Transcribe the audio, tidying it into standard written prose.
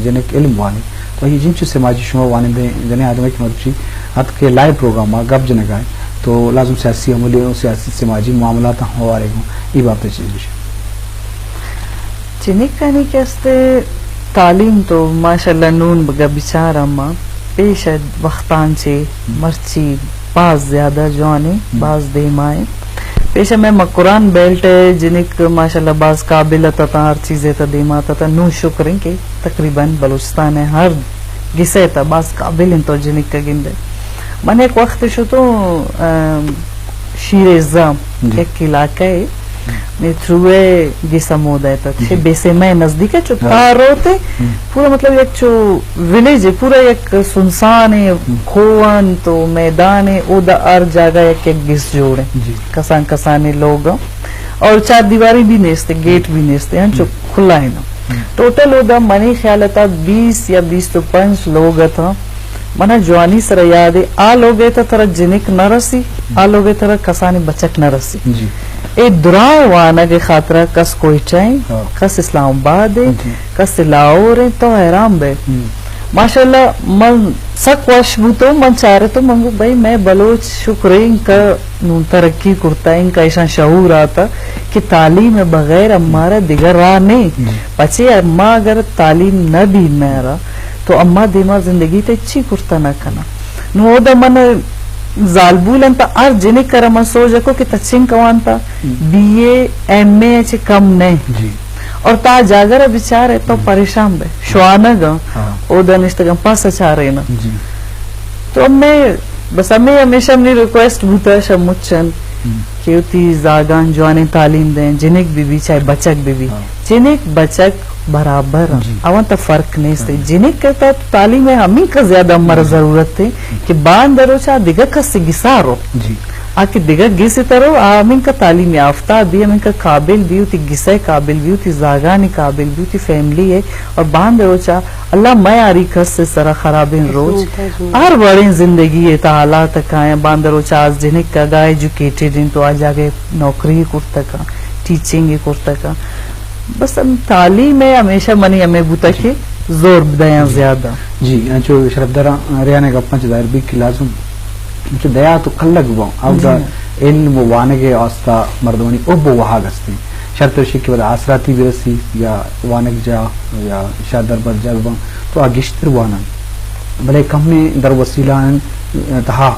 junk علم وانی تو یہ جن سماجی شما وانے دیں جنہیں آدمی کی مدد حد کے لائیو پروگرام گپ جنگائے تو لازم سیاسی عملی سیاسی سماجی معاملات ہوا رہے ہوں یہ بات چیز جنک کہنے کے استے تعلیم تو ماشاءاللہ نون بگا بیچارہ ماں پیش وقتان سے مرچی بعض زیادہ جوانے بعض دیمائیں پیش میں قرآن بیلٹ ہے جنک ماشاءاللہ بعض قابل تا ہر چیزیں تا دیما تا نو شکریں کہ تقریباً بلوچستان ہے ہر گسے تا بعض قابل تو جنک کا گندے من ایک وقت شو تو شیر ازام ایک علاقہ ہے میں تھروے گسا مودا ہے چھے بیسے میں نزدیک ہے چو تارو تے پورا مطلب ایک چو ولیج ہے پورا ایک سنسان ہے کھوان تو میدان ہے او دا ار جاگا ایک گس جوڑ ہے کسان کسانے لوگ اور چار دیواری بھی نیستے گیٹ بھی نیستے ہیں چو کھلا ہے نا ٹوٹل او دا منی خیالتا 20 یا 25 لوگ تھا منا جوانی سر یاد ہے آ لوگے تا ترہ جنک نہ رسی آ لوگے ترہ کسانی بچک نہ رسی اے درائے وانا کے خاطرہ کس کوئٹائیں کس اسلام آباد ہے کس لاہور ہے تو حیرام بے ماشاءاللہ من سک وش بوتو من چاہ رہے تو منگو بھائی میں بلوچ شکرے ان کا ترقی کرتا ہے ان کا ایسا شعور آتا کہ تعلیم بغیر ہمارا دیگر راہ نہیں پچھے اما اگر تعلیم نہ دی میرا تو اما دیما زندگی تے اچھی کرتا نہ کنا نو دا من زالبولن تا ار جنی کرا من سوچ رکھو کہ تچین کوان تا بی اے ایم اے چے کم نہیں اور تا جاگر بیچارے تو پریشان بے شوانا گا او دا نشتگم پاس چاہ رہے نا تو میں بس ہمیں ہمیشہ اپنی ریکویسٹ بھوتا ہے شمچن کہ اتی زاگان جوانے تعلیم دیں جنک بھی بھی چاہے بچک بھی بھی جنک بچک برابر اوان تا فرق نہیں ستے جنک کہتا تو تعلیم ہے ہمیں کا زیادہ ہمارا ضرورت ہے کہ باندرو چاہ دیگر کس سے گسارو آکے دیگر گیسی ترو ہمیں کا تعلیم یافتہ بھی ہمیں کا قابل بھی ہوتی گسے قابل بھی ہوتی زاگانی قابل بھی ہوتی فیملی ہے اور باندرو چاہ اللہ میں آری کس سے سرا خرابین روز ہر بڑی زندگی ہے تا حالات کائیں باندرو چاہ جنک کا گا ایجوکیٹڈ ہیں تو آج آگے نوکری کرتا کا ٹیچنگ کرتا کا بس تعلیم ہے ہمیشہ منی ہمیں بوتا کہ زور بدیاں زیادہ جی جو شرف درہ ریانے کا پنچ دائر بھی کی لازم جو دیا تو کلگ با او دا علم و وانگے آستا مردمانی او بو وہاگ استے شرط رشی کی بعد آسراتی برسی یا وانگ جا یا شاید در بر جا تو آگشتر وانا بلے کم نے در وسیلہ تہا